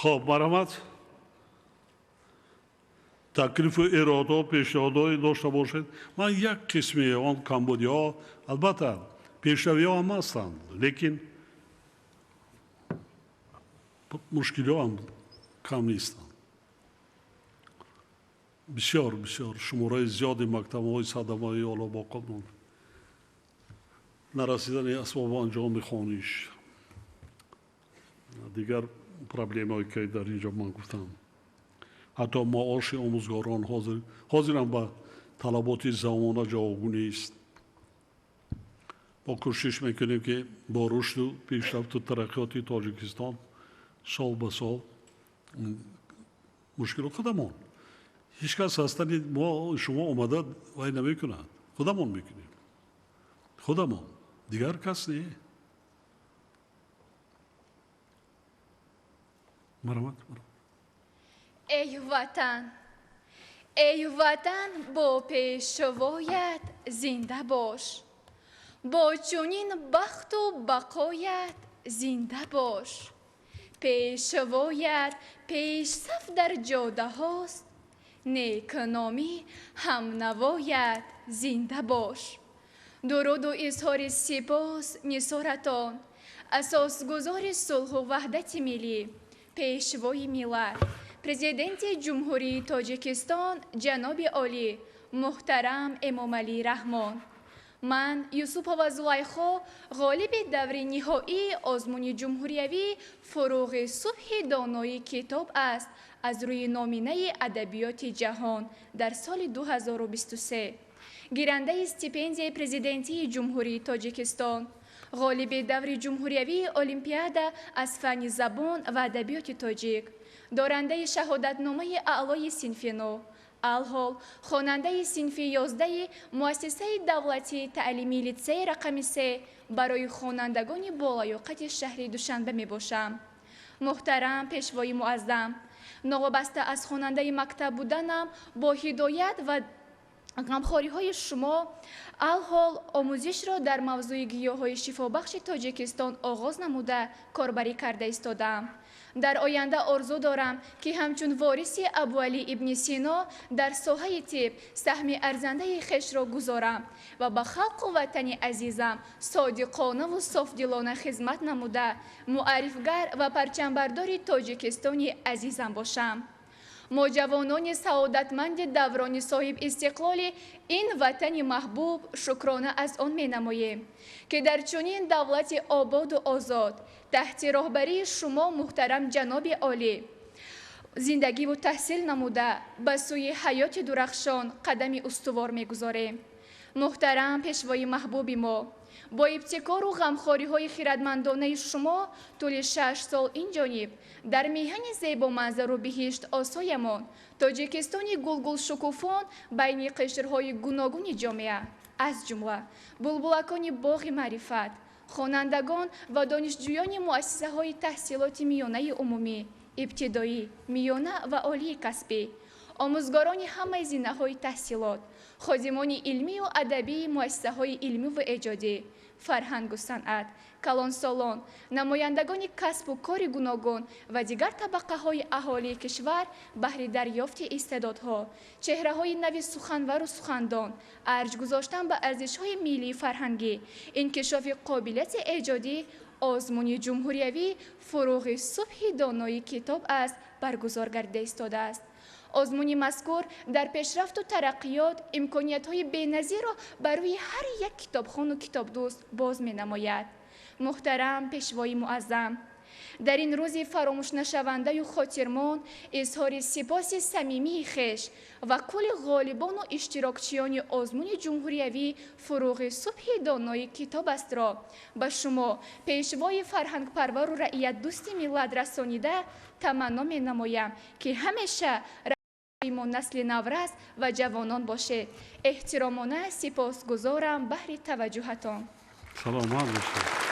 خب مرحمت تکلیف اراده پیشنهادهای داشته باشید. من یک قسمی آن کمبودیا البته پیشروی هم هستند لیکن مشکلی هم کم نیستند. بسیار شماره زیادی مکتب‌های صدمه‌ای اعلی با قانون نرسیدن اسباب انجام خوانش دیگر پرابلم‌هایی که در اینجا من گفتم حتی معاش آموزگاران حاضرم به طلبات زمانه جوابگو است. ما کوشش میکنیم که با رشد و پیشرفت و ترقیات تاجیکستان سال به سال مشکل خودمان هیچ کس هستن ما شما اومده وای نمیکنند خودمان میکنیم خودمان دیگر کس نه. مرحمت ای وطن با پیشوایت زنده باش با چنین بخت و بقایت زنده باش پیشوایت پیش صف در جاده هاست نیکنامی هم نوایت زنده باش درود و اظهار سپاس نثارتان اساسگزار صلح و وحدت ملی پیشوای ملت پرزیدنت جمهوری تاجیکستان جناب عالی محترم امامعلی رحمان من یوسف و زلیخا غالب دور نهایی آزمون جمهوریوی فروغ صبح دانایی کتاب است از روی نامینه ادبیات جهان در سال 2023 گیرنده استیپندیای پرزیدنتی جمهوری تاجیکستان غالب دور جمهوریوی المپیادا از فن زبان و ادبیات تاجیک دارنده شهادتنامه اعلای صنف 9 الحال خواننده صنف 11 مؤسسه دولتی تعلیمی لیسه رقم 3 برای خوانندگان بالایوقت شهر دوشنبه می باشم. محترم پیشوای معظم نوابسته از خواننده مکتب بودنم با هدایت و غمخواری های شما الحال آموزش را در موضوع گیاهای شفابخش تاجیکستان آغاز نموده کاربری کرده ایستادم. در آینده آرزو دارم که همچون وارث ابوعلی ابن سینا در ساحه طب سهم ارزنده خویش را گذارم و به خلق و وطن عزیزم صادقانه و صافدلانه خدمت نموده معرفگر و پرچمبردار تاجیکستان عزیزم باشم. ما جوانان سعادتمند دوران صاحب استقلال این وطن محبوب شکرانه از آن می نماییم که در چنین دولت آباد و آزاد تحت رهبری شما محترم جناب عالی زندگی و تحصیل نموده به سوی حیات درخشان قدم استوار می گذاریم. محترم پیشوای محبوب ما با ابتکار و غمخواری های خیرتمندانه شما طول 6 سال این جانب در میهن زیبا منظر و بهشت آسایمان تاجیکستانی گلگل شکوفان بین قشرهای گوناگون جامعه از جمله بلبلکان باغ معرفت خوانندگان و دانشجویان مؤسسه های تحصیلات میانه عمومی ابتدایی میانه و عالی کسبی آموزگاران همه زینه‌های تحصیلات خادمان علمی و ادبی مؤسسه های علمی و ایجادی فرهنگ و صنعت کلانسالان نمایندگان کسب و کار گوناگون و دیگر طبقه های اهالی کشور بهر دریافت استعدادها چهره های نوی سخنور و سخندان ارج گذاشتن به ارزش های ملی فرهنگی انکشاف قابلیت ایجادی آزمون جمهوریوی فروغ صبح دانایی کتاب است برگزار گردیده ایستاده است. آزمون مذکور در پیشرفت و ترقیات امکانیت‌های بی‌نظیر را برای هر یک کتابخوان و کتاب دوست باز می‌نماید. محترم پیشوای معظم در این روز فراموش نشونده و خاطرمان اظهار سپاس صمیمی خویش و کل غالبان و اشتراکچیان آزمون جمهوریوی فروغ صبح دانایی کتاب است را به شما پیشوای فرهنگ پرور و رعیت دوست ملت رسانیده تمنا می‌نمایم که همیشه ما نسل نورس و جوانان باشه. احترامانه سپاسگزارم بهر توجهتان. سلامت باشید.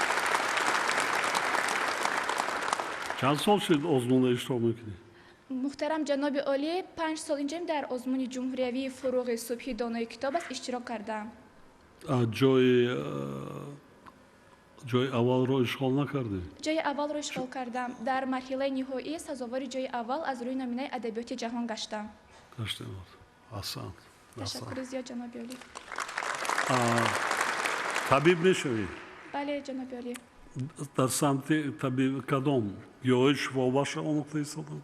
چند سال شد آزمون اشتراک میکنید؟ محترم جناب عالی 5 سال اینجا در آزمون جمهوریوی فروغ صبح دانایی کتاب است اشتراک کردم. جای جای اول رو اشغال نکردی؟ جای اول رو اشغال کردم. در مرحله نهایی سزاوار جای اول از روی نمونه ادبیات جهان گشتم. گشته بود. احسنت. تشکر زیاد جناب عالی. طبیب میشوی؟ بله جناب عالی. در سمت طبیب کدام؟ گیاهی شفابخش آموخته ایستادم؟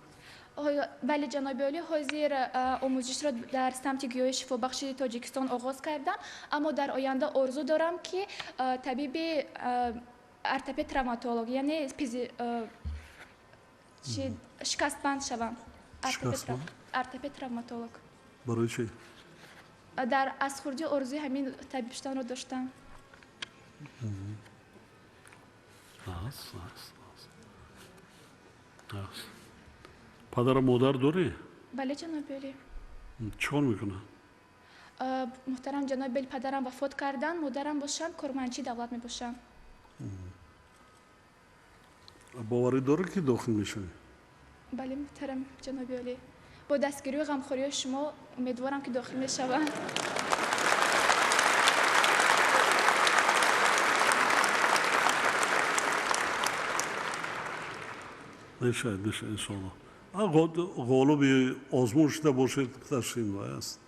بله جناب عالی، حاضر آموزش را در سمت گیاهی شفابخش تاجیکستان آغاز کردم، اما در آینده آرزو دارم که طبیب ارتوپد تروماتولوژی یعنی شکستبند شوم. ارتوپد تروماتولوژ. برای چی؟ در از خردی آرزوی همین طبیب شدن رو داشتم. پدر و مادر داری؟ بله جناب عالی. چیکار میکنه؟ محترم جناب عالی، پدرم وفات کردن، مادرم باشم کارمندچی دولت می باشم. باوری داره که داخل میشه؟ بله محترم جناب عالی، با دستگیری و غمخوری شما امیدوارم که داخل می شوم. میشه انشالله. غالب آزمون شده باشید تشکیم است.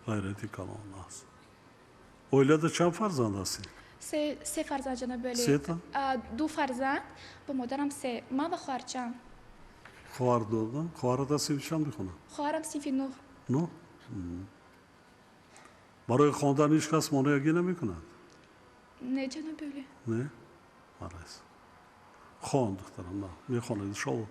غیرتی کلام است. اولاد چند فرزند هستی؟ سه فرزند جناب عالی. سه تا؟ 2 فرزند با مادرم 3، من و خواهرچم. خواهر دادن؟ خواهرت از سیف چند میخونه؟ خواهرم صنف 9. نه؟ برای خواندن هیچ کس مانعی نمیکند؟ نه جناب عالی. نه؟ مرز. خواند دخترم نه میخواند انشالله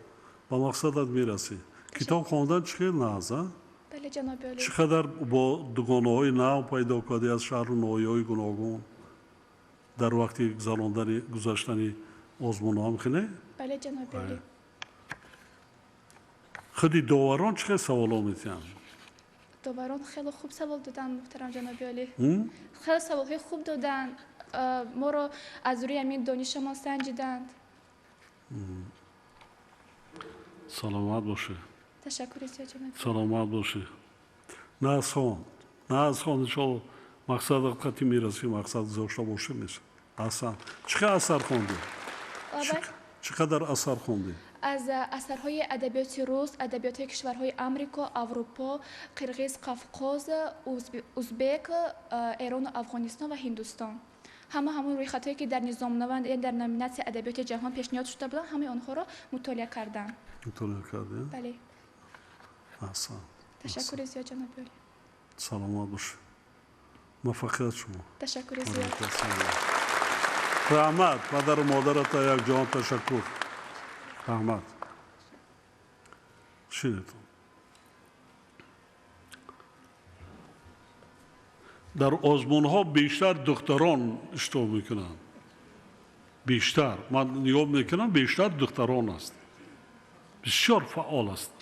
با مقصدت میرسی. کتاب خواندن چقدر نازه؟ بله جناب عالی. چقدر با دوگانه های نو پیدا کردی از شهر و نوعی های گوناگون در وقتی گذاشتنی آزمون ها میخونه؟ بله جناب عالی. خودی داوران چقدر سوال ها میتین؟ داوران خیلی خوب سوال دادن محترم جناب عالی. خیلی سوال های خوب دادن، ما رو از روی همین دانش ما سنجیدند. سلامت باشه. تشکر زیاد جناب. سلامت باشه. نه از خان انشالله مقصد قطعی میرسی، مقصد گذاشته باشه میشه. اصلا چقدر اثر خوندی؟ چقدر اثر خوندی؟ از اثرهای ادبیات روس، ادبیات کشورهای آمریکا، اروپا، قرقیز، قفقاز، ازبک، ایران و افغانستان و هندوستان. همون روی خطایی که در نظام نوند در نامیناسی ادبیات جهان پیشنهاد شده بودن، همه آنها را مطالعه کردم. مطالعه کردی؟ بله. احسن. تشکر زیاد جناب عالی. سلامت باشه. موفقیت شما. تشکر زیاد. رحمت پدر و مادرت یک جان تشکر. رحمت. شیرتون. در آزمون ها بیشتر دختران اشتباه میکنن. بیشتر من نگاه میکنم بیشتر دختران است. بسیار فعال است.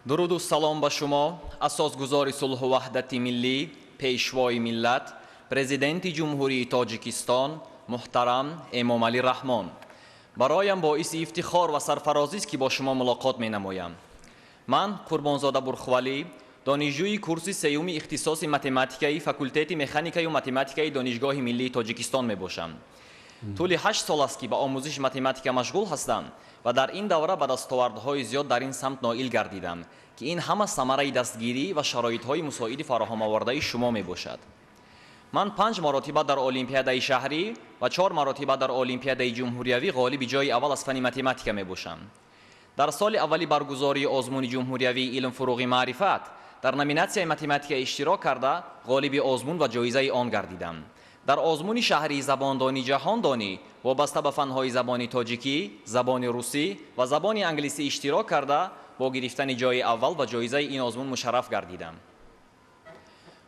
درود و سلام به شما، اساسگزار صلح و وحدت ملی، پیشوای ملت، پرزیدنت جمهوری تاجیکستان محترم امام علی رحمان. برایم باعث افتخار و سرفرازی است که با شما ملاقات می نمایم. من قربانزاده برخوالی، دانشجوی کورس سیوم اختصاص متماتیکایی فاکولته مکانیکایی و متماتیکایی دانشگاه ملی تاجیکستان می باشم. طول 8 سال است که به آموزش متماتیکا مشغول هستم و در این دوره به دستاوردهای زیاد در این سمت نائل گردیدم که این همه ثمره دستگیری و شرایط‌های مساعد فراهم آورده شما می باشد. من 5 مرتبه در المپیادای شهری و 4 مرتبه در المپیادای جمهوریوی غالب جای اول از فن متماتیکا می باشم. در سال اولی برگزاری آزمون جمهوریوی علم فروغ معرفت در نامیناسیون متماتیکا اشتراک کرده غالب آزمون و جایزه آن گردیدم. در آزمون شهری زباندانی جهاندانی وابسته به فنهای زبان تاجیکی، زبان روسی و زبان انگلیسی اشتراک کرده با گرفتن جای اول و جایزه این آزمون مشرف گردیدم.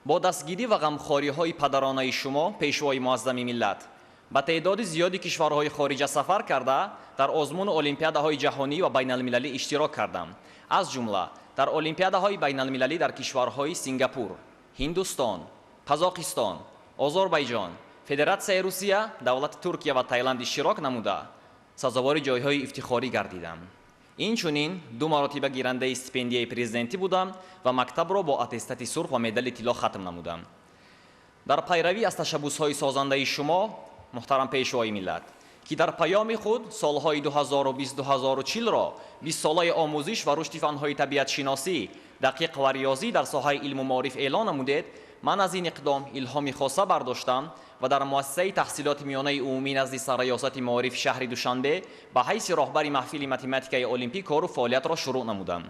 با دستگیری و غمخواری های پدرانه شما پیشوای معظم ملت به تعداد زیادی کشورهای خارج سفر کرده در آزمون المپیادهای جهانی و بین المللی اشتراک کردم. از جمله در المپیادهای بین المللی در کشورهای سنگاپور، هندوستان، قزاقستان، آذربایجان، فدراسیون روسیه، دولت ترکیه و تایلند اشتراک نموده سزاوار جایهای افتخاری گردیدم. инчунин 2 маротиба гирандаи стипендияи президентӣ будам ва мактабро бо аттестати сурх ва медали тилло хатм намудам. дар пайравӣ аз ташаббусҳои созандаи шумо муҳтарам пешвои миллат, ки дар паёми худ солҳои 2020-2040-ро 20-солаи омӯзиш ва рушди фанҳои табиатшиносӣ, дақиқ ва риёзӣ дар соҳаи илму маориф эълон намудед, ман аз ин иқдом илҳоми хоса бардоштам ва дар муассисаи таҳсилоти миёнаи умумӣ назди сарраёсати маорифи шаҳри Душанбе ба ҳайси роҳбари маҳфили математикаи олимпӣ кору фаъолиятро шурӯъ намудам.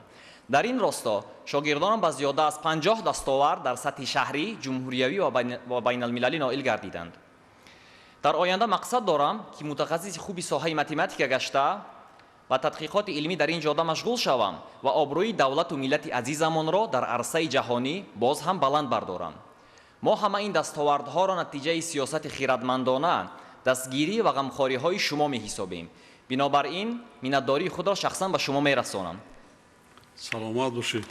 дар ин росто шогирдонам ба зиёда аз 50 дастовард дар сатҳи шаҳрӣ, ҷумҳуриявӣ ва байналмилалӣ ноил гардиданд. дар оянда мақсад дорам, ки мутахассиси хуби соҳаи математика гашта ва тадқиқоти илмӣ дар ин ҷода машғул шавам ва обрӯи давлату миллати азизамонро дар арсаи ҷаҳонӣ боз ҳам баланд бардорам. мо ҳама ин дастовардҳоро натиҷаи сиёсати хиратмандона, дастгирӣ ва ғамхориҳои шумо меҳисобем. бинобар ин миннатдории худро шахсан ба шумо мерасонам. саломат бошед.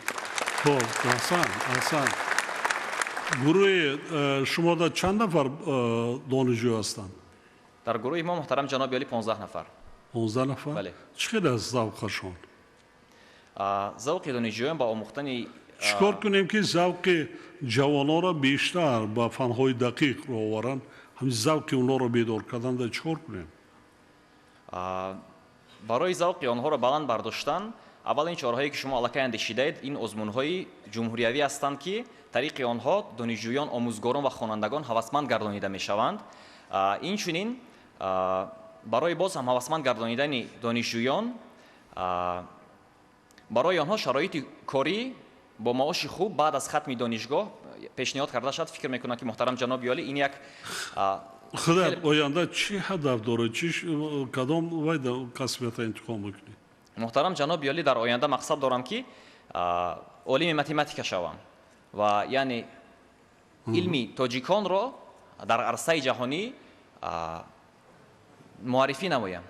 хоб аҳсан. гурӯҳи шумода чанд нафар донишҷӯ ҳастанд? дар гурӯҳи мо муҳтарам ҷаноби олӣ 15 нафар. 15 нафар? бале. чӣ хел аст завқашон? завқи донишҷӯён ба омӯхтани чӣ кор кунем ки завқи ҷавононро бештар ба фанҳои дақиқ оваранд? ҳамин завқи онҳоро бедор карданда чӣ кор кунем? барои завқи онҳоро баланд бардоштан, аввалин чораҳое ки шумо аллакай андешидаед, ин озмунҳои ҷумҳуриявӣ ҳастанд, ки тариқи онҳо донишҷӯён, омӯзгорон ва хонандагон ҳавасманд гардонида мешаванд. инчунин барои боз ҳам ҳавасманд гардонидани донишҷӯён, барои онҳо шароити корӣ бо маоши хуб баъд аз хатми донишгоҳ пешниҳод карда шуд. фикр мекунам, ки муҳтарам ҷаноби олӣ ин як худар оянда чӣ ҳадаф дорад? кадом вайда касбията интихоб мекунед? муҳтарам ҷаноби олӣ, дар оянда мақсад дорам, ки олими математика шавам ва яъне илми тоҷиконро дар арсаи ҷаҳонӣ муаррифӣ намоям,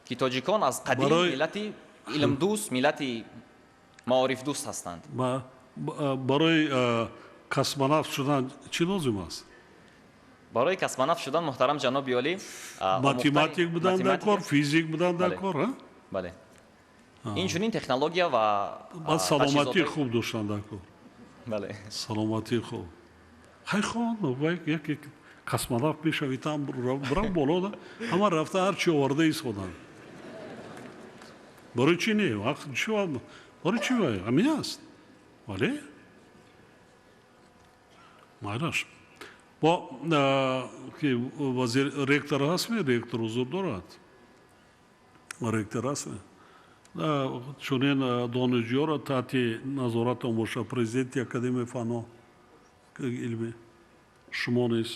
ки тоҷикон аз қадим миллати илмдӯст, миллати маорифдӯст ҳастанд. барои касбанафс шудан чӣ лозим аст? барои касбанафс шудан муҳтарам ҷаноби олӣ математик будан дар кор, физик будан дар кор? бале. инчунин технология ва саломатии хуб доштан дар кор. бале. саломатии хуб. хайхон як касбанафс мешавӣ там брав болода ҳама рафта ҳар чӣ оварда истодан. барои чӣ не? барои чӣ ҳамин аст? бале. майраш бо ки вазир ректор ҳастме? ректор ҳузур дорад? ректор ҳастме? чунин донишҷӯёро таҳти назоратон боша президенти академияи фанҳо илмӣ шумо низ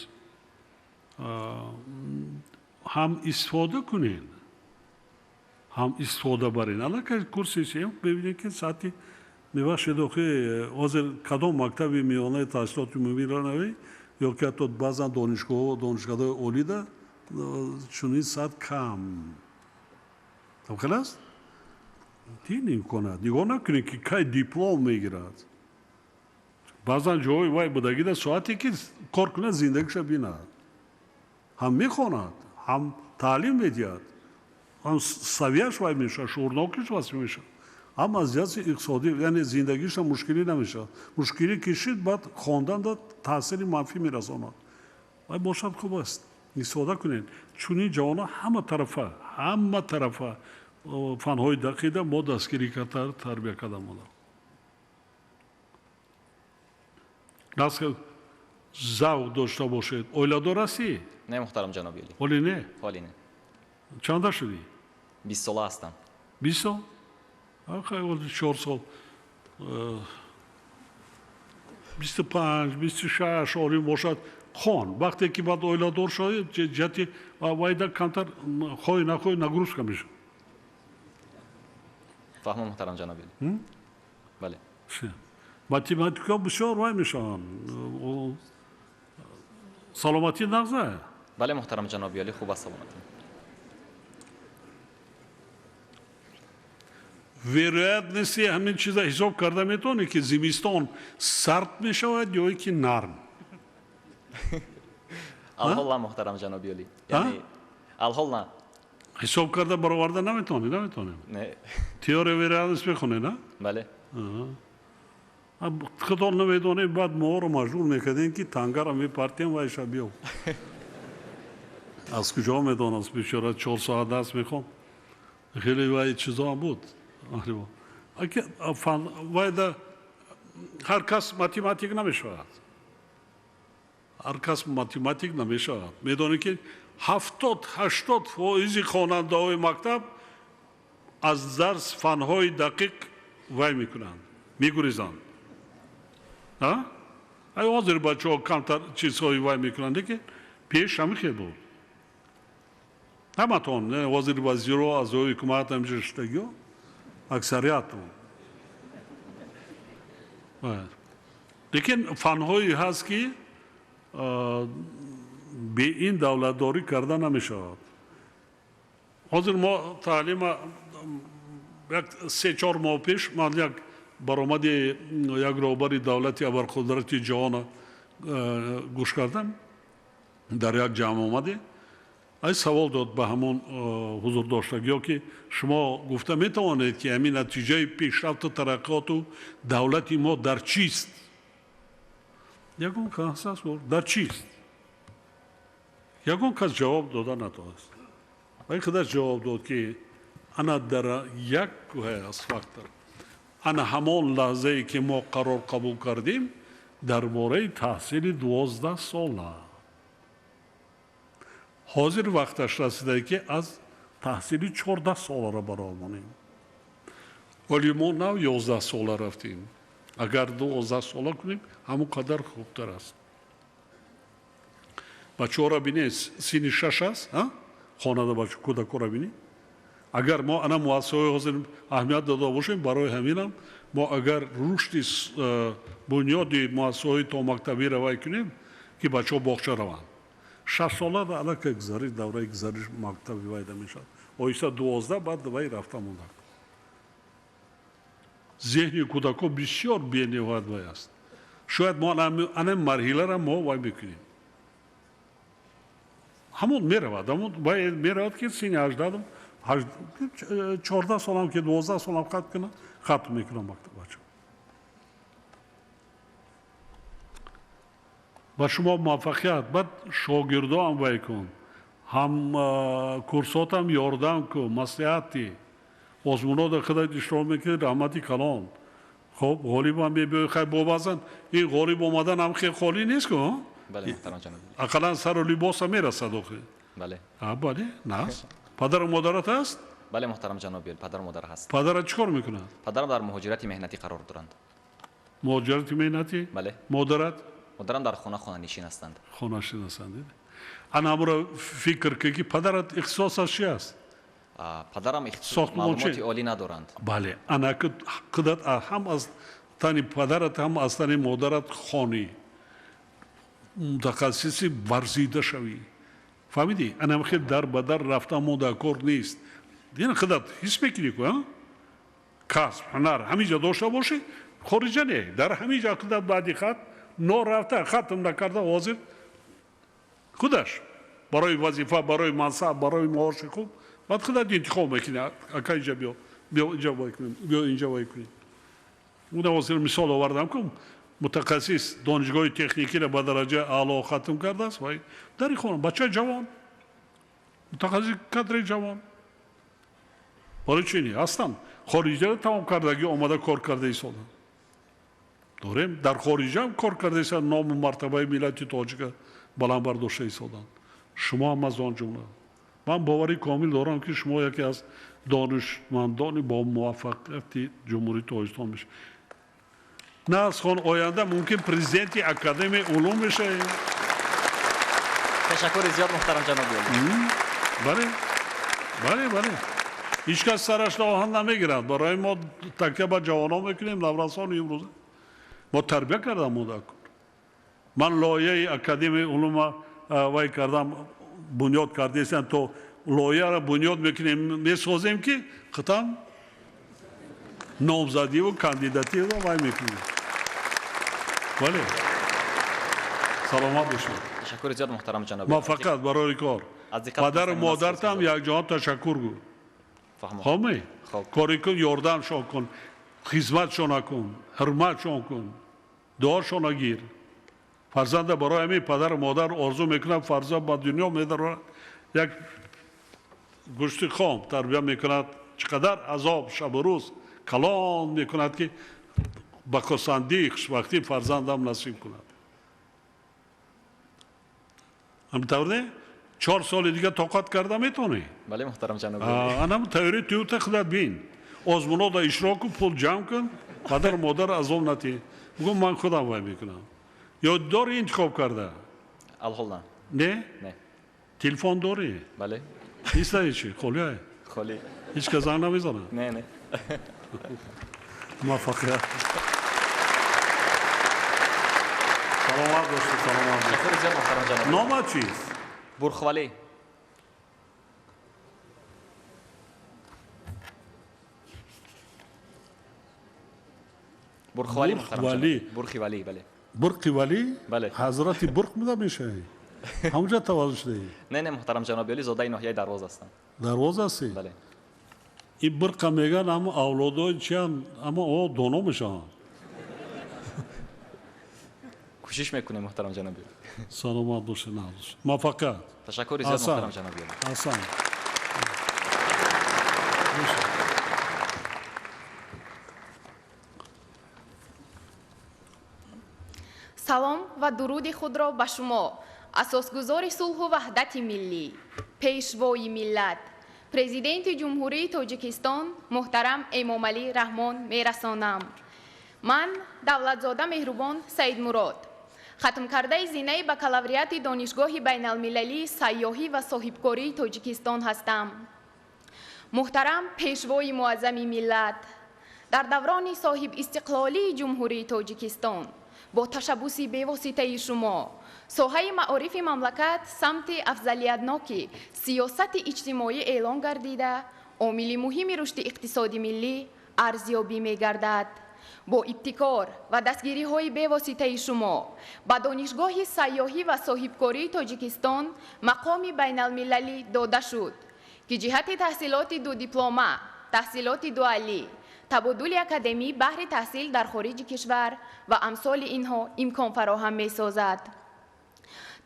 ҳам истифода кунед, ҳам истифода баред. аллакай курси сеюм бибинед, ки сатҳи мебахшед охи ҳозир кадом мактаби миёнаи таҳсилоти умумӣ ранавӣ ё ки ҳатто баъзан донишгоҳҳо донишгаҳҳои олида чунин сатҳ кам хел аст. тин имконат нигоҳ накунед, ки кай диплом мегирад. баъзан ҷоҳои вай будагида соате ки кор кунад зиндагиша бинад. ҳам мехонад, ҳам таълим медиҳад, ҳам савияш вай мешавад, шуурнокиш васӣ мешавад. ҳам аз ҷиҳати иқтисодӣ яъне зиндагиша мушкилӣ намешавад. мушкилӣ кишид баъд хонданда таъсири манфӣ мерасонад. вай бошад хуб аст. истифода кунед. чунин ҷавонон ҳама тарафа фанҳои дақида мо дастгирӣ карда тарбия карда монда. завқ дошта бошед. оиладор ҳастӣ? не муҳтарам ҷаноби олӣ. ҳоли не? ҳоли не. чанда шудӣ? 20 сола ҳастам. 20 сол? 4 сол 25 26 олим бошад хон. вақте ки баъд оиладор шуд ҷати вайда камтар хоҳӣ нахоҳӣ нагрузка мешавад. фаҳмам муҳтарам ҷаноби олӣ. бале. математика бисёр вай мешаванд. саломатӣ нағза? бале муҳтарам ҷаноби олӣ, хуб аст саломатӣ. вероятности ҳамин чиза ҳисоб карда метавонед, ки зимистон сард мешавад ё ки нарм? алҳол на муҳтарам ҷаноби олӣ. алҳол на. حساب کرده برآورده نمیتونیم نه تئوری ویرانس میخونه نه بله اب خدا نمیدونه بعد ما رو مجبور میکردین که تانگا رو میپرتیم و شبیه از کجا میدونست بیچاره 4 ساعت درس میخوام خیلی وای چیزا بود اگه فن وای هر کس ماتماتیک نمیشود هر کس ماتماتیک نمیشود میدونی که 70-80% خواننده های مکتب از درس فنهای دقیق وای میکنند میگریزند ای حاضر بچه ها کمتر چیزهایی وای میکنند که پیش همی خیلی بود همتون وزیر وزیر از حکومت همجرشتگی ها اکثریت لیکن فنهایی هست که به این دولتداری کرده نمیشود حاضر ما تعلیم 3-4 ماه پیش من یک برآمد یک رهبر دولتی ابرقدرت جهان گوش کردم در یک جمع آمده ای سوال داد به همون حضور داشتگی ها که شما گفته میتوانید که همین نتیجه پیشرفت و ترقیات و دولت ما در چیست یکون کس در چیست یکون کس جواب داده نتوانست و خودش جواب داد که انا در یک از فاکتور انا همان لحظه ای که ما قرار قبول کردیم درباره تحصیل 12 ساله حاضر وقتش رسیده که از تحصیل 14 ساله را برآوریم ولی ما نه 11 ساله رفتیم اگر 12 ساله کنیم همون قدر خوبتر است بچه ها را بینید سین 6 است خانواده بچه کودک را بینید اگر ما انا مؤسسه های حاضر اهمیت داده باشیم برای همین ما اگر رشد بنیاد مؤسسه های تا مکتبی روی کنیم که بچه ها باغچه روند 6 ساله را علاقه گذاری دوره گذاریش مکتبی وایده میشد آیسته 12 بعد وای رفته مونده ذهن کودک بسیار بی‌نهایت وای است شاید ما انا مرحله را ما وای میکنیم همون میرود همون باید میرود که سین 18 14 سالم که 12 سالم ختم میکنم مکتب بچه با شما موفقیت بعد شاگردا هم وای کن هم کورسات هم یاردم کن مصلحتی آزمونا در خدایت اشتراک میکنید رحمتی کلان خب غالیب هم بیایی خیلی بابازن این غالیب آمدن هم خیلی خالی نیست که بله محترم جناب اقلا سر و لباس هم میرسد آخه بله بله نه پدر و مادرت هست بله محترم جناب پدر و مادر هست پدرت چیکار میکنه پدرم در مهاجرت مهنتی قرار دارند مهاجرت مهنتی بله مادرت مادرم در خانه نشین هستند خانه نشین هستند انا امر فکر که پدرت اختصاصش چی است پدرم معلومات عالی ندارند بله انا قدرت هم از تانی پدرت هم از تانی مادرت خانی متخصصی ورزیده شوی فهمیدی انا خیلی در بدر رفتم مدکور نیست دیگه خدات حس میکنی که کسب هنر همینجا داشته باشه خارجه نه در همینجا خدات بعدی خط نو رفته ختم نکرده حاضر خودش برای وظیفه برای منصب برای معاش خوب بعد خدات انتخاب میکنه اکا اینجا بیا اینجا وای کنیم بیا اینجا وای کنیم اون حاضر مثال آوردم که متخصص دانشگاه تکنیکی را به درجه اعلی ختم کرده است وای در خونه بچه جوان متخصص کادر جوان برای چی نی هستن خارجی را تمام کردگی آمده کار کرده ایستادن داریم در خارجی هم کار کرده ایستادن نام و مرتبه ملت تاجیک بلند برداشته ایستادن شما هم از آن جمله من باوری کامل دارم که شما یکی از دانشمندان با موفقیت جمهوری تاجیکستان میشه نه از خان آینده ممکن پرزیدنت اکادمی علوم بشه تشکر زیاد محترم جناب بله بله بله هیچ کس سرش آهن نمیگیرد برای ما تکیه به جوانان میکنیم نورسان امروزه ما تربیه کردم مدکر من لایه اکادمی علوم وای کردم بنیاد کردیستن تو لایه را بنیاد میکنیم میسازیم که ختم نامزدی و کاندیداتی را وای میکنیم بله سلامت باشید تشکر زیاد محترم جناب موفقیت برای کار از دقت پدر و کنید. مادرتم یک جهان تشکر گو فهمم. خواهی خب. کاری کن یاردمشان کن خدمتشان نکن حرمتشان کن دعاشان گیر فرزند برای همین پدر و مادر آرزو میکنم فرزند به دنیا میدارد یک گوشت خام تربیت میکند چقدر عذاب شب و روز کلان میکند که به خرسندی خوشبختی فرزندم نصیب کند همینطور نه 4 سال دیگه طاقت کرده میتونی بله محترم جناب. анам таври туюта худат бин озмунода ишроку пул ҷамъ кун падару модар азоб натӣ бугум ман худам вай мекунам ё дори интихоб карда الحال نه. не نه. телефон дорӣ بله. ҳистаи чи холиае خالی. ҳеҷ кас занг намезана نه نه. муваффақият саломат бошед саломат бошед شکر زیاد محترم جناب. номат чист برخوالی. برخوالی محترم برخوالی. جناب. برخوالی بله. бурқи валӣ بله. ҳазрати бурқ буда мешавӣ ҳамҷа таваллуд шудаӣ نه نه محترم جناب علی زاده ناحیه دروازه هستم. дарвоз ҳастӣ بله. این برق میگن اما اولادای چی هم اما او دانا میشن کوشش میکنیم محترم جناب علی. سلامت باشه نباشه موفقیت تشکر زیاد حسن. محترم جناب علی. حسن салом ва дуруди худро ба шумо асосгузори сулҳу ваҳдати миллӣ пешвои миллат президенти ҷумҳурии тоҷикистон муҳтарам эмомалӣ раҳмон мерасонам. ман давлатзода меҳрубон саидмурод хатмкардаи зинаи бакалавриати донишгоҳи байналмилалии сайёҳӣ ва соҳибкории тоҷикистон ҳастам. муҳтарам пешвои муаззами миллат, дар даврони соҳибистиқлолии ҷумҳурии тоҷикистон бо ташаббуси бевоситаи шумо соҳаи маорифи мамлакат самти афзалиятноки сиёсати иҷтимоӣ эълон гардида омили муҳими рушди иқтисоди миллӣ арзёбӣ мегардад. бо ибтикор ва дастгириҳои бевоситаи шумо ба донишгоҳи сайёҳӣ ва соҳибкории тоҷикистон мақоми байналмилалӣ дода шуд ки ҷиҳати таҳсилоти дудиплома, таҳсилоти дуалӣ, табодули академӣ баҳри таҳсил дар хориҷи кишвар ва амсоли инҳо имкон фароҳам месозад.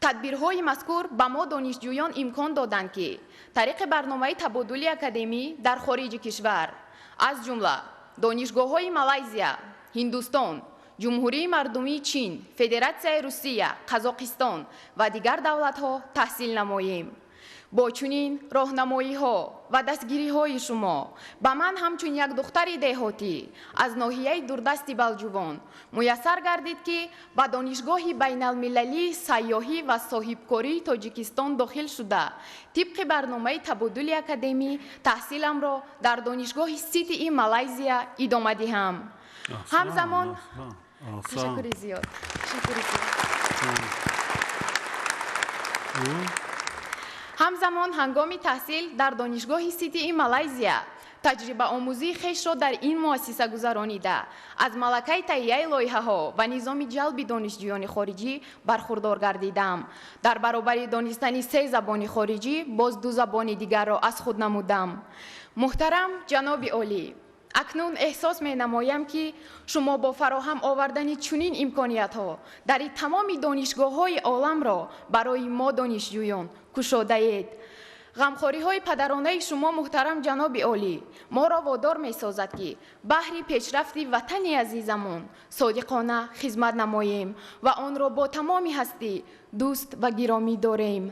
тадбирҳои мазкур ба мо донишҷӯён имкон доданд ки тариқи барномаи табодули академӣ дар хориҷи кишвар аз ҷумла донишгоҳҳои Малайзия, Ҳиндустон, ҷумҳурии мардумии Чин, Федератсияи Русия, Қазоқистон ва дигар давлатҳо таҳсил намоем. бо чунин роҳнамоиҳо ва дастгириҳои шумо ба ман ҳамчун як духтари деҳотӣ аз ноҳияи дурдасти Балҷувон муяссар гардид ки ба донишгоҳи байналмилалии сайёҳӣ ва соҳибкории Тоҷикистон дохил шуда тибқи барномаи табодули академӣ таҳсиламро дар донишгоҳи Ситии Малайзия идома диҳам. ҳамзамон ташаккури зиёд. ҳамзамон ҳангоми таҳсил дар донишгоҳи Ситии Малайзия таҷрибаомӯзии хешро дар ин муассиса гузаронида аз малакаи таҳияи лоиҳаҳо ва низоми ҷалби донишҷӯёни хориҷӣ бархурдор гардидам. дар баробари донистани 3 забони хориҷӣ боз 2 забони дигарро аз худ намудам. муҳтарам ҷаноби олӣ, акнун эҳсос менамоям ки шумо бо фароҳам овардани чунин имкониятҳо дари тамоми донишгоҳҳои оламро барои мо донишҷӯён кушодаед. ғамхориҳои падаронаи шумо муҳтарам ҷаноби олӣ моро водор месозад ки баҳри пешрафти ватани азизамон содиқона хизмат намоем ва онро бо тамоми ҳастӣ дӯст ва гиромӣ дорем.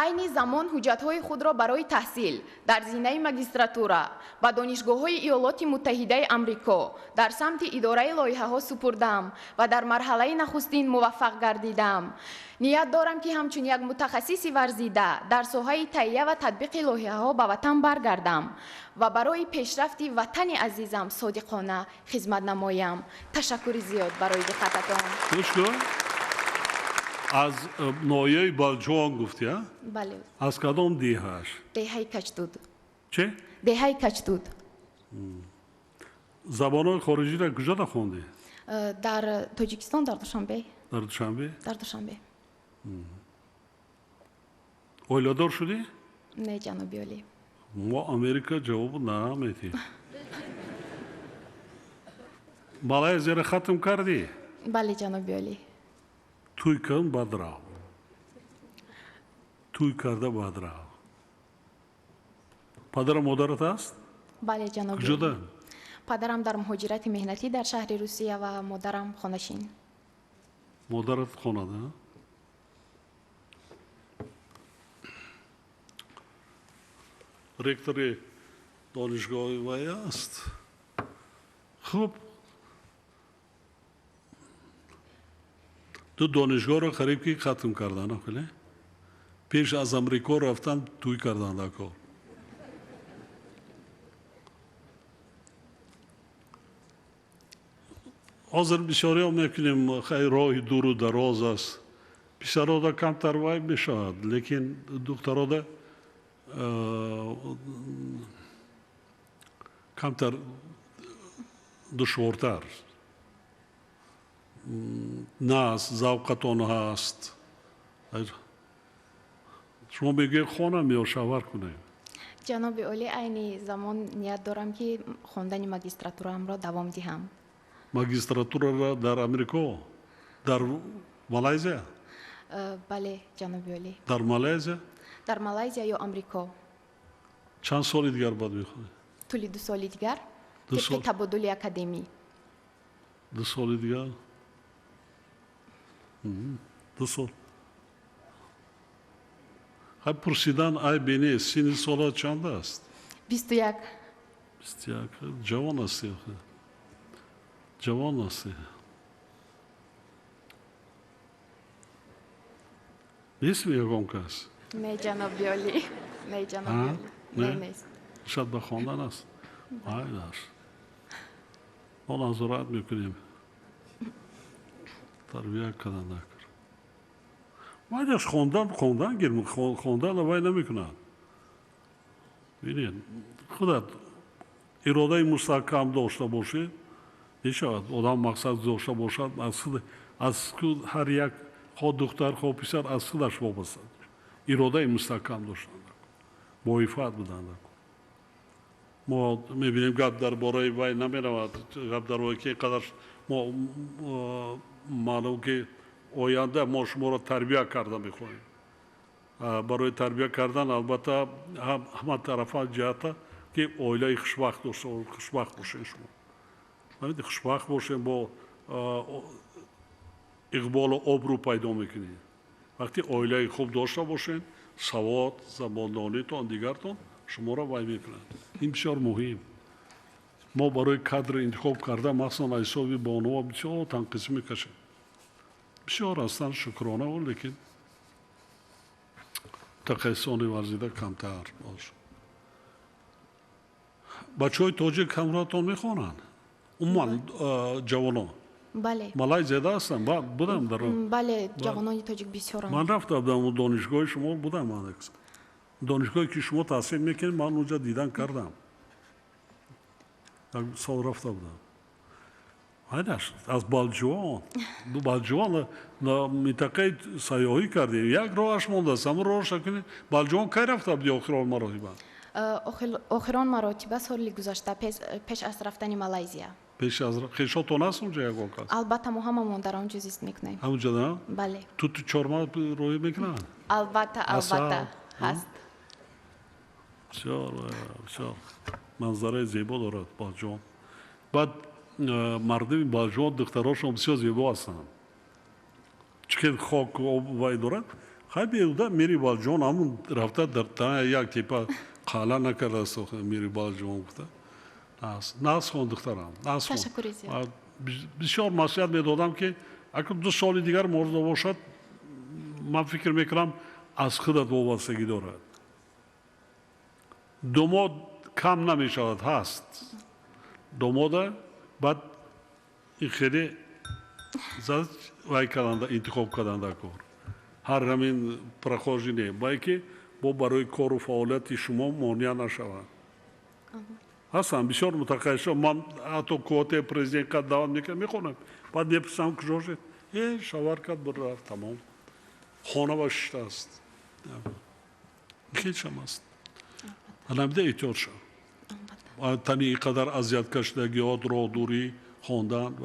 айни замон ҳуҷҷатҳои худро барои таҳсил дар зинаи магистратура ба донишгоҳҳои Иёлоти Муттаҳидаи Амрико дар самти идораи лоиҳаҳо супурдам ва дар марҳалаи нахустин муваффақ гардидам. ният дорам ки ҳамчун як мутахассиси варзида дар соҳаи таҳия ва татбиқи лоиҳаҳо ба ватан баргардам ва барои пешрафти ватани азизам содиқона хизмат намоям. ташаккури зиёд барои диққататон. از نایه بالجوان گفتی ها؟ бале. از کدام دیهش؟ деҳаи Качдуд. چه؟ деҳаи Качдуд. زبانهای خارجی را کجا دا خوندی؟ дар Тоҷикистон дар Душанбе. در دوشنبه؟ дар Душанбе. اویلادار شدی؟ نه جناب عالی. ما امریکا جواب نمیدی. مالایزیا را ختم کردی؟ بله جناب عالی. توی کن بعد راو. توی کرده بعد راو. پدر مادرت است؟ بله جناب کجا عالی. ده؟ پدرم در مهاجرت مهنتی در شهر روسیه و مادرم خانشین. مادرت خانه ده؟ رکتر دانشگاه وی است. خوب. دو دانشگاه را قریب که ختم کردن اخیلی؟ پیش از امریکا رفتن توی کردن دکار. حاضر بسیاری هم میکنیم خیلی راه دور و دراز است. پسرها دا کمتر وای میشود لیکن دخترها دا کمتر دشوارتر. ناس ذوقتون هست. شما میگه خانم یا شوهر کنه؟ جناب عالی این زمان نیت دارم که خواندن ماگیستراتورام را دوام دهم. ماگیستراتورا را در امریکا؟ در مالایزیا؟ بله جناب عالی. در مالایزیا؟ در مالایزیا یا امریکا. چند سال دیگر بعد میخونی؟ طول 2 سال دیگر. دو سال. طبق تبادل اکادمی. 2 سال دیگر؟ 2 سال. های پرسیدن ای بینی سین سالات چند است؟ 21. 21. جوان هستی آخه. جوان هستی. نیست یکم کس؟ نه جناب عالی. نه جناب عالی. نه نیست. شاید به خواندن است. های داشت. ما نظارت میکنیم. تربیه کردن نکر. مایدش خواندن گیرم. خواندن وای نمیکنن. ببینید خودت اراده مستحکم داشته باشید نشود آدم مقصد داشته باشد از هر یک خود دختر خود پسر از خودش وابسته اراده مستحکم داشتن معرفت بدن. ما میبینیم گپ درباره وی نمیرود. گپ درباره که قدر ما معلوم که آینده ما شما را تربیه کرده میخواهیم. برای تربیه کردن البته همه طرفا جهت که اویله خوشبخت باشین شما. خوشبخت باشین با اقبال و آبرو پیدا میکنید. وقتی اویله خوب داشته باشین سواد زباندانیتون دیگرتون شما را وای میکنند. این بسیار مهم. ما برای کادر انتخاب کرده مثلا حسابی بانوها بسیار تنقیص میکشیم. بسیار هستن شکرانه و لیکن تقیصانی ورزیده کمتر باش. بچه های تاجیک همراهتان میخوانن؟ عموما جوانان؟ بله. مالایزیا هستن؟ بودم در بله جوانان تاجیک بسیارند. من رفتم در دانشگاه شما بودم. دانشگاهی که شما تحصیل میکنید من اونجا دیدن کردم. سال رفته بودم. از بالجوان منطقه سیاحی کردیم. یک راهش مونده است. همون راهش کنید. بالجوان کی رفته بودی آخران مراتب؟ آخران مراتب سال گذشته پیش از رفتن مالایزیا. پیش از خیشاتون هست اونجا یک وقت؟ البته ما هممون در آنجا زیست میکنیم. همونجا نه؟ بله. تو 4 ماه روی میکنن؟ البته هست. بسیار منظره زیبا دارد بالجوان. بعد مردم بالجوان دختراشون بسیار زیبا هستند. چون خاک و وای دارد خیلی بیهوده میری بالجوان همون رفته در تنها یک تیپه قاله نکرده است میری بالجوان گفته. ناز خون دخترم. تشکر زیاد. بسیار مسئولیت میدادم که اگر 2 سال دیگر مورد باشد من فکر میکنم از خودت وابستگی دارد. دوماد کم نمیشود هست. دوماده بعد این خیلی زد وای کردن انتخاب کردن در کار. هر همین پرخوشی نه. باید که با برای کار و فعالیت شما مانع نشود. هستم بسیار متخصص. من حتی کوته پرزیدنت قد دعوت میکنم میخونم. بعد میپرسم کجا شد؟ شاور کرد بر رفت تمام. خانه باشته است. هیچ هم است البته احتیاط شد تنی قدر اذیت کشیدگی ها راه دوری خواندن و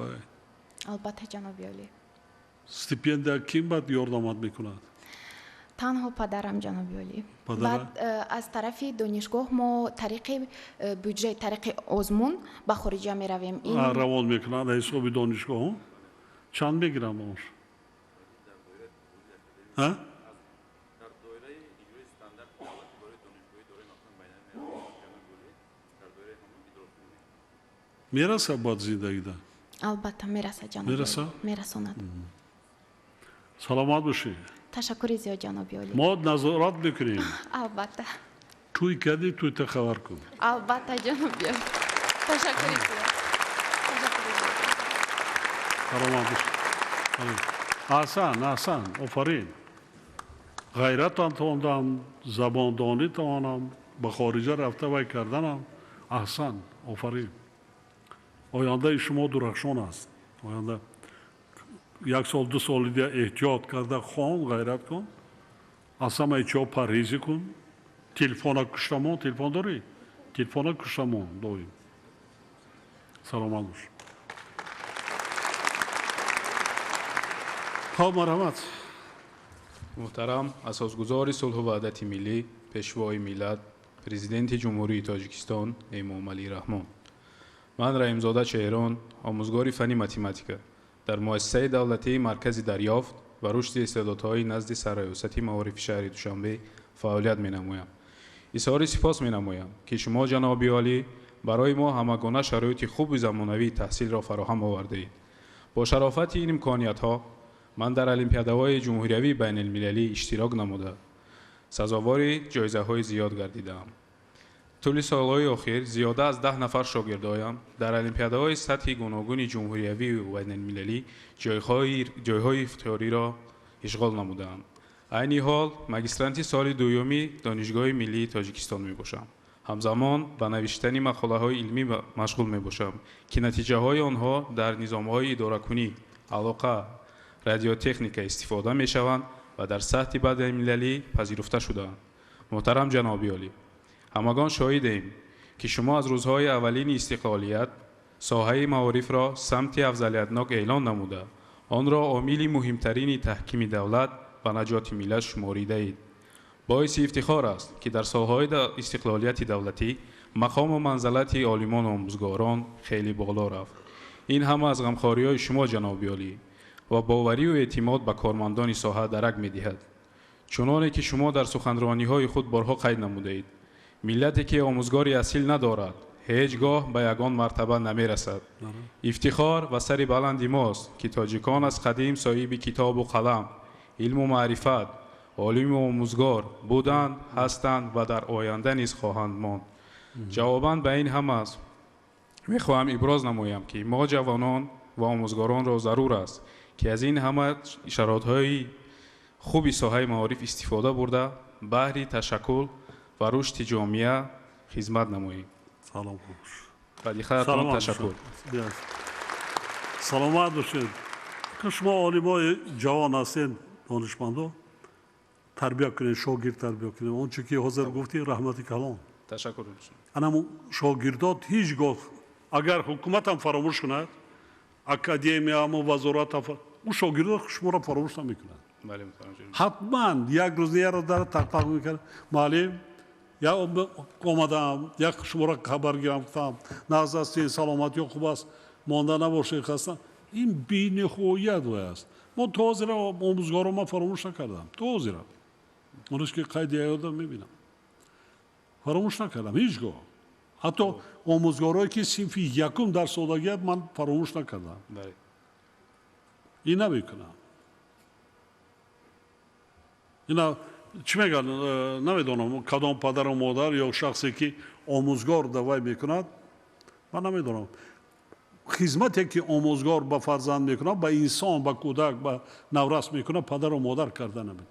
البته جناب عالی. استیپендия کیم باید یاردامت میکند تنها پدرم جناب عالی. پدر؟ بعد از طرف دانشگاه ما طریق بودجه طریق آزمون به خارجه می رویم. این روان میکنند حساب دانشگاه چند میگیرم اونش ها میرسه باید زندگی ده البته میرسه جناب میرسه؟ عالی. میرساند. سلامت باشی تشکر زیاد جناب عالی. ما نظارت میکنیم البته توی کردی توی خبر کن البته جناب عالی. تشکر زیاد. سلامت باشی احسن آفرین غیرت تواندم زباندانی توانم به خارجه رفته و کردنم احسن آفرین آینده شما درخشان است آینده 1 سال 2 سال دیگه احتیاط کرده خوان غیرت کن از همه چیزها پرهیزی کن تلفن کشتمون تلفن داری تلفن کشتمون داریم سلامت باش خب مرحمت محترم اساسگزار صلح و وحدت ملی پیشوای ملت پرزیدنت جمهوری تاجیکستان امام علی رحمان من رحیمزاده چهران آموزگار فنی متماتیکا در مؤسسه دولتی مرکز دریافت و رشد استعدادهای نزد سرریاست معارف شهر دوشنبه فعالیت می‌نمایم. اظهار سپاس می‌نمایم که شما جناب عالی برای ما همگانه شرایط خوب و زمانوی تحصیل را فراهم آورده‌اید. با شرافت این امکانیت‌ها من در المپیادهای جمهوری بین المللی اشتراک نموده سزاوار جایزه‌های زیاد گردیدم. طول سالهای اخیر زیاده از 10 نفر شاگردایم در المپیادهای سطح گوناگون جمهوری و بین المللی جایهای افتخاری را اشغال نمودند. عین حال مگسترانت سال دومی دانشگاه ملی تاجیکستان می باشم. همزمان به نوشتن مقاله‌های علمی مشغول می باشم که نتیجه‌های آنها در نظام‌های اداره‌کنی، علاقه، رادیوتکنیکا استفاده می شوند و در سطح بین المللی پذیرفته شده‌اند. محترم جناب عالی، همگان شاهدیم که شما از روزهای اولین استقلالیت ساحه معارف را سمت افضلیتناک اعلان نموده آن را عامل مهمترین تحکیم دولت و نجات ملت شماریده اید. باعث افتخار است که در سالهای استقلالیت دولتی مقام و منزلت عالمان و آموزگاران خیلی بالا رفت. این همه از غمخوری‌های شما جناب عالی و باوری و اعتماد به کارمندان ساحه درک می‌دهد. چنانه که شما در سخنرانی‌های خود بارها قید نمودید، ملتی که آموزگاری اصیل ندارد هیچگاه به یگان مرتبه نمی‌رسد. افتخار و سر بلند ماست که تاجیکان از قدیم صاحب کتاب و قلم، علم و معرفت، عالم و آموزگار بودند، هستند و در آینده نیز خواهند ماند. جواباً به این هم است می‌خواهم ابراز نمایم که ما جوانان و آموزگاران را ضرور است که از این همه شرایط‌های خوبی ساحه معارف استفاده برده بهر تشکل و رشد جامعه خدمت نماییم. سلام باش بدیخیرتان تشکر. سلامت باشید که شما عالمای جوان هستین دانشمندا تربیت کنید شاگرد تربیت کنید اون چیزی که حاضر گفتی رحمت کلام تشکر. انا شاگردات هیچگاه اگر حکومت هم فراموش کند اکادمیا و وزارت اون شاگردات شما را فراموش نمیکنند. بله حتما یک روز یه رو در تق میکنه معلم یا آمدم یک شما را خبر گرفتم نزد است سلامتی خوب است مانده نباشه خستم این بی‌نهایت است. ما توزیع را آموزگاران ما فراموش نکردم توزیع را اونش که قید یادم میبینم فراموش نکردم هیچگاه حتی آموزگارایی که صنف یکم در سالگیت من فراموش نکردم. بله. این نمیکنم. اینا چی میگن نمیدونم کدام پدر و مادر یا شخصی که آموزگار دوای میکند من نمیدونم خدمتی که آموزگار به فرزند میکنه به انسان به کودک به نورس میکنه پدر و مادر کرده نمیدونم.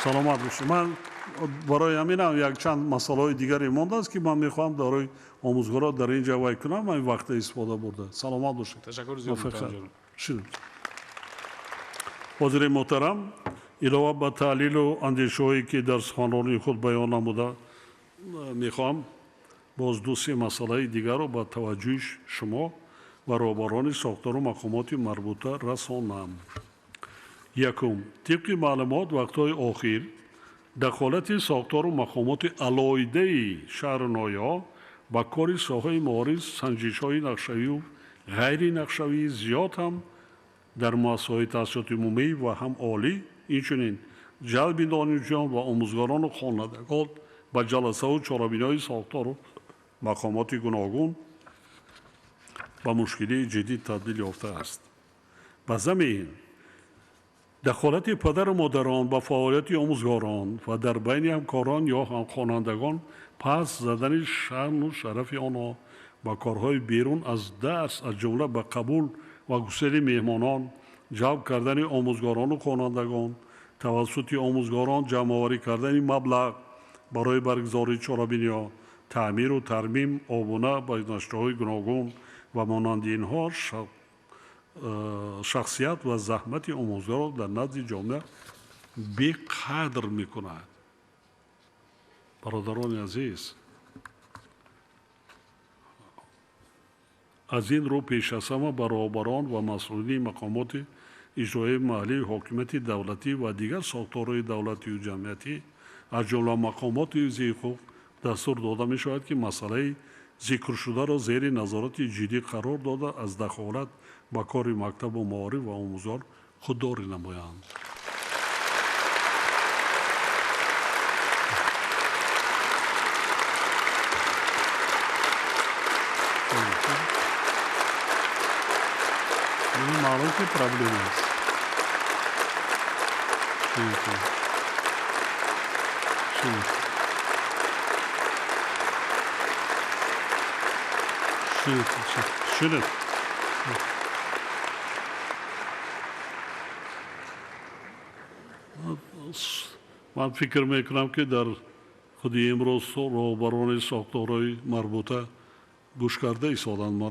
سلامت باشید. من برای همین یک چند مسائل دیگری مانده است که من میخوام برای آموزگارا در اینجا وای کنم من وقت استفاده برده. سلامت باشید. تشکر زیاد. شد. حضور محترم علاوه بر تحلیل و اندیشه‌هایی که در سخنرانی خود بیان نموده میخوام باز دو سه مسئله دیگر رو با توجه شما و رهبران ساختار و مقامات مربوطه رسانم. یکم، طبق معلومات وقتهای اخیر دخالت ساختار و مقامات علایده شهر نویا با کار ساحه معارض سنجش‌های نقشه‌ای و غیر نقشه‌ای زیاد هم در مؤسسه‌های تحصیلات عمومی و هم عالی اینچنین جلب دانشجویان و آموزگاران و خوانندگان به جلسه و چاره‌بینی‌های ساختار و مقامات گوناگون با مشکلی جدید تبدیل یافته است. به ضمن دخالت پدر و مادران با فعالیت آموزگاران و در بین همکاران یا هم خوانندگان پس زدن شأن و شرف آنها با کارهای بیرون از درس از جمله به قبول و گسیل مهمانان، جلب کردن آموزگاران و خوانندگان، توسط آموزگاران جمع‌آوری کردن مبلغ برای برگزاری چاره‌بینی‌ها، تعمیر و ترمیم آبونه با نشریه‌های گوناگون و مانند اینها شخصیت و زحمت آموزگار در نزد جامعه بی‌قدر می‌کند. برادران عزیز، از این رو پیش از همه به رهبران و مسئولین مقامات اجرایی محلی حاکمیت دولتی و دیگر ساختارهای دولتی و جمعیتی از جمله مقامات حفظی حقوق دستور داده می شود که مسئله ذکر شده را زیر نظارت جدی قرار داده از دخالت با کار مکتب و معارف و آموزگار خودداری نمایند. این معلوم که پرابلم است. شنید. من فکر میکنم که در خودی امروز رهبران ساختارهای مربوطه گوش کرده ایستادند.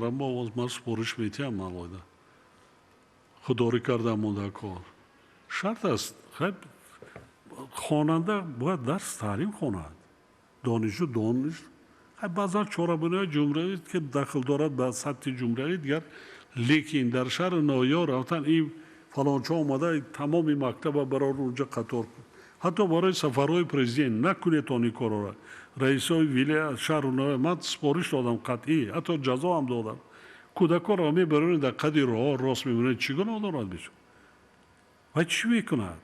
من سپارش میتیم مقایده خودداری کرده مونده کار شرط است. خیلی خواننده باید درس تعلیم خواند، دانشجو دانش بعضا چهاره‌بینی‌های جمهوری که دخل دارد به سطح جمهوری دیگر، لیکن در شهر نویا رفتن این فلانچه آمده تمام مکتب برای اونجا قطار کن، حتی برای سفرهای پرزیدنت نکنید تانی کار را. رئیسای ویله شهر نویا من سپارش دادم قطعی، حتی جزا هم دادم. کودکان را میبرند در قدی راه راست میبینید چگونه دارد میشه و چی میکند؟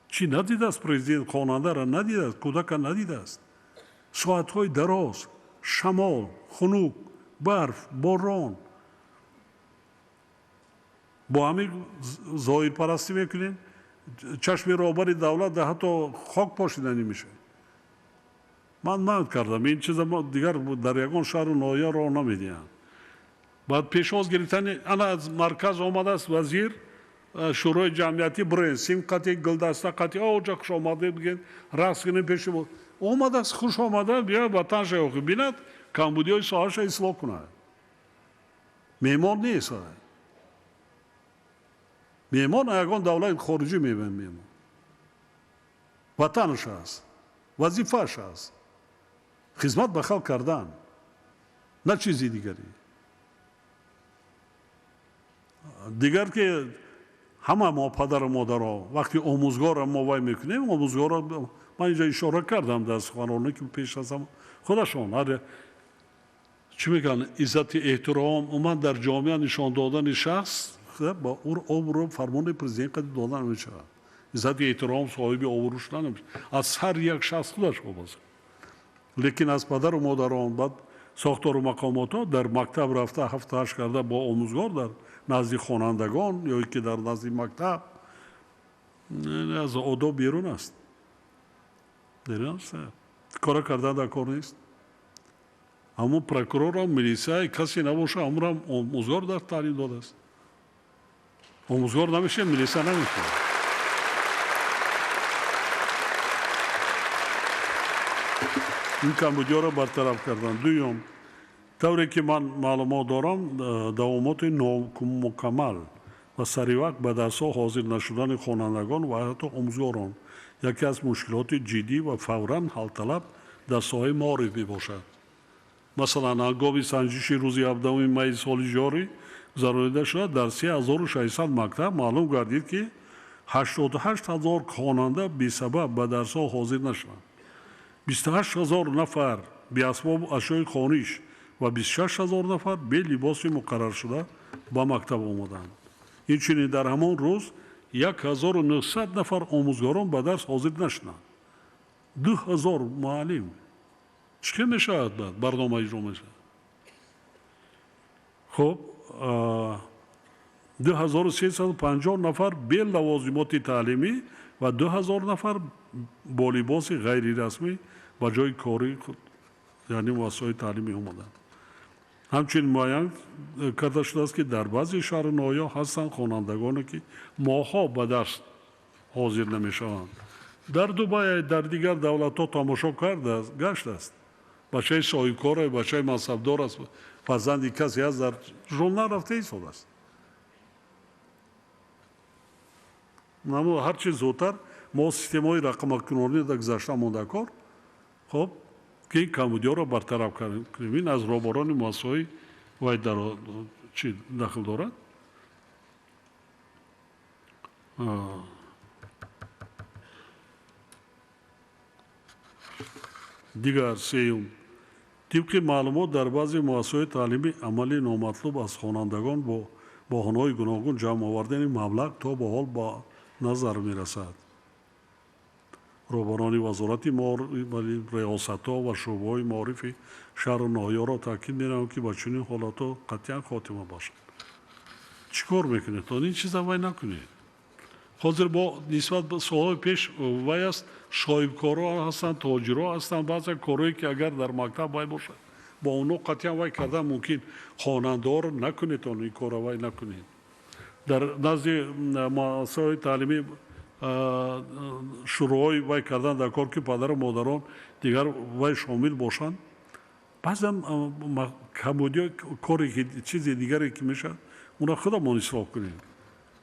چی ندیده است؟ پرزیدنت خواننده را ندیده است، کودک ندیده است. ساعتهای دراز، شمال، خنک، برف، باران با همین ظاهر پرستی میکنین، چشم رهبر دولت حتی خاک پاشیدنی میشه. من کردم این چیزا دیگر در یگان شهر نویا را نمیدیم. بعد پیشواز گرفتن انا از مرکز آمده است وزیر شورای جمعیتی برین سیم قطعی گلدسته قطعی آجا خوش آمده بگین رقص کنیم پیش بود آمده است خوش آمده بیا وطن شایخی بیند کمبودی های ساحش اصلاح کنه. میمان نیست. میمان یگان دولت خارجی میبین میمان وطنش هست، وظیفه‌اش هست، خدمت به خلق کردن، نه چیزی دیگری. دیگر که همه ما پدر و مادر ها وقتی آموزگار ما وای میکنیم، آموزگار ها من اینجا اشاره کردم در سخنرانی که پیش از هم خودشون چی میگن عزت احترام اومد در جامعه نشان دادن شخص با او فرمان پرزیدنت قد دادن میشه. عزت احترام صاحب آبروش نمیشه از هر یک شخص خودش وابسته. لیکن از پدر و مادران بعد ساختار و مقامات ها در مکتب رفته هفته هشت کرده با آموزگار در نزد خوانندگان یا که در نزد مکتب از آداب بیرون است. کار کردن در کار نیست. همون پروکورور و میلیسای کسی نباشه همون هم آموزگار در تعلیم داده است. آموزگار نمیشه میلیسا نمیشه. این کمبودی ها را برطرف کردن. دویم طوری که من معلومات دارم دوامات نامکمل و سریع به درس‌ها حاضر نشدن خوانندگان و حتی آموزگاران یکی از مشکلات جدی و فوراً حل طلب در ساحه معارف میباشد. مثلا هنگام سنجش روز 17 می سال جاری گذرانیده شده در 3600 مکتب معلوم گردید که 88,000 خواننده بی سبب به درس‌ها حاضر نشدند. 28,000 نفر بی اسباب اشیاء خوانش و 26,000 نفر بی لباس مقرر شده به مکتب آمدند. اینچنین در همان روز 1900 نفر آموزگاران به درس حاضر نشدند. 2000 معلم چه میشود بعد برنامه اجرا میشه؟ خب 2350 نفر بی لوازمات تعلیمی و 2000 نفر با لباس غیر رسمی به جای کاری یعنی وسایل تعلیمی آمدند. همچنین معین کرده شده است که در بعضی شهر نایا هستند خوانندگانی که ماه‌ها به درس حاضر نمیشوند. در دبی در دیگر دولت‌ها تماشا کرده گشت است. بچه صاحبکار است، بچه منصبدار است، فرزند کسی است در ژورنال رفته ایستاده است. اما هر چیز زودتر ما سیستم‌های رقم‌کنونی در گذشته مانده کار خب که این کمبودی‌ها را برطرف کنیم. این از روبران مؤسسه‌های وای در چی داخل دارد؟ دیگر سیوم طبق معلومات در بعضی مؤسسه‌های تعلیمی عملی نامطلوب از خوانندگان با بهانه‌های گوناگون جمع آوردن مبلغ تا به حال با نظر می‌رسد. روبران وزارت مالی ریاست‌ها و شعبه‌های معارف شهر و ناحیه را تاکید می‌نمایم که با چنین حالات‌ها قطعاً خاتمه باشد. چیکار می‌کنید تا این چیزا وای نکنید؟ حاضر با نسبت به سال پیش وای است صاحبکارها هستند، تاجرها هستند، بعضی کارهایی که اگر در مکتب وای باشد با اونو قطعاً وای کردن ممکن خواننده را نکنید تا این کار وای نکنید. در نزد مؤسسه‌های تعلیمی شروعی وای کردن در کار که پدر و مادران دیگر وای شامل باشند. بعضا کمبودی کاری که چیز دیگری که میشه اونا خودمون اصلاح کنیم.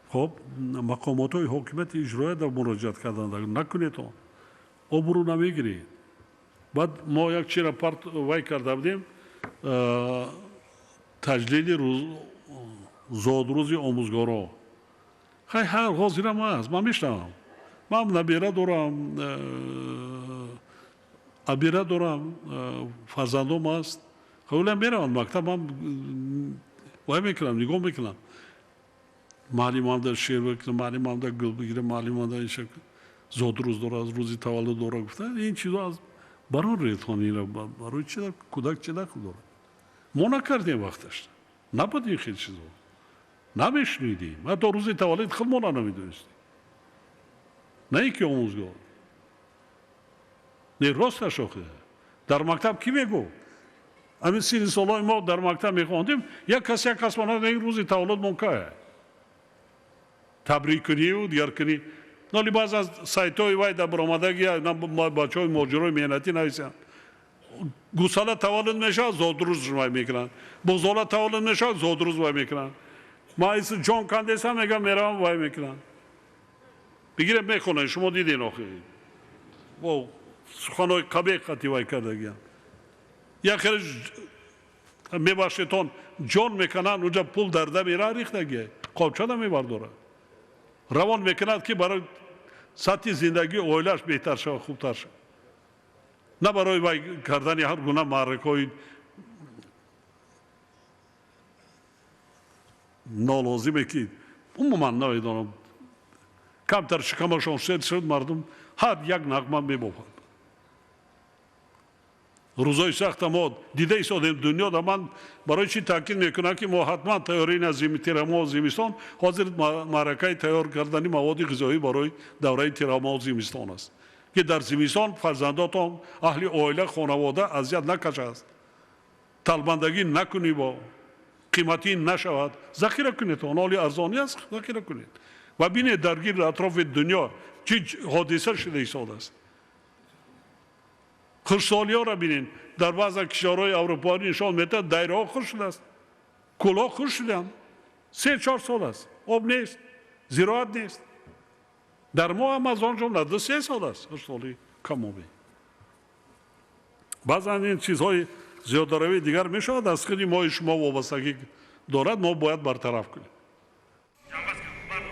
خب مقامات های حکومت اجرایی در مراجعت کردن نکنید تا آبرو نمیگیرید. بعد ما یک چی رپورت وای کرده بودیم تجلیل زادروز آموزگارا خیلی هر حاضرم هست من میشنم من نبیره دارم فرزندم هست خیلی میرم مکتب من وای میکنم نگاه میکنم معلم هم در شعر بکنم معلم هم در گل بگیره معلم هم در این شکل زادروز داره از روزی تولد داره گفتن این چیزا از برای ریتخانی را برای چی در کودک چی داره ما نکردیم وقتش نبود این خیلی چیزا نمیشنیدیم حتی روزی تولد خود ما نمیدونستیم نه اینکه آموزگار نه راستش آخه در مکتب کی میگو همین سین سالای ما در مکتب میخواندیم یک کس ماند این روزی تولد ممکنه تبریک کنی و دیگر کنی نالی باز از سایت های وای در برآمدگی بچه های ماجرای مهنتی نویسن گوساله تولد میشه زادروز وای میکنن بزاله تولد میشه زادروز وای میکنن ما ایس جان کندیس هم میگم میرم وای میکنن بگیره میخونن شما دیدین آخه و سخنهای قبیح خطی وای کرده گیم یا خیلی میباشتون جان میکنن اونجا پول درده میره ریخته گیه قابچه دا میبرداره روان میکند که برای سطح زندگی اویلش بهتر شد خوبتر شد نه برای وای کردن هر گونه معرکای نالازمه که عموما نمیدانم کمتر شکمشان شد مردم هر یک نغمه میبافد روزای سخت ما دیده ایستادیم دنیا در من برای چی تاکید میکنم که ما حتما تیاری نزدیک تیرما و زمستان حاضر معرکه تیار کردن مواد غذایی برای دوره تیرما و زمستان است که در زمستان فرزنداتان اهل عائله خانواده اذیت نکشد طلبندگی نکنی با قیمتی نشود ذخیره کنید آنالی ارزانی است ذخیره کنید و بینید درگیر اطراف دنیا چه حادثه شده ایستاده است خشکسالی ها را بینید در بعض کشورهای اروپایی نشان میده دایره ها خشک شده است کلاه خشک شدند 3-4 سال است آب نیست، زراعت نیست. در ما هم از آن جمله 2-3 سال است اشغالی کمابی. بعضا این چیزهای زیاده‌روی دیگر می شود از خود ما شما وابستگی دارد، ما باید برطرف کنیم.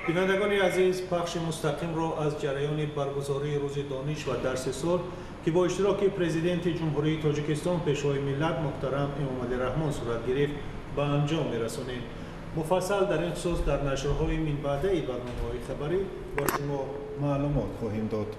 بینندگان عزیز، پخش مستقیم را از جریان برگزاری روز دانش و درس صلح که با اشتراک پرزیدنت جمهوری تاجیکستان پیشوای ملت محترم امامعلی رحمان صورت گرفت به انجام می‌رسانیم. مفصل در این خصوص در نشرهای من بعده برنامه‌های خبری با شما معلومات خواهیم داد.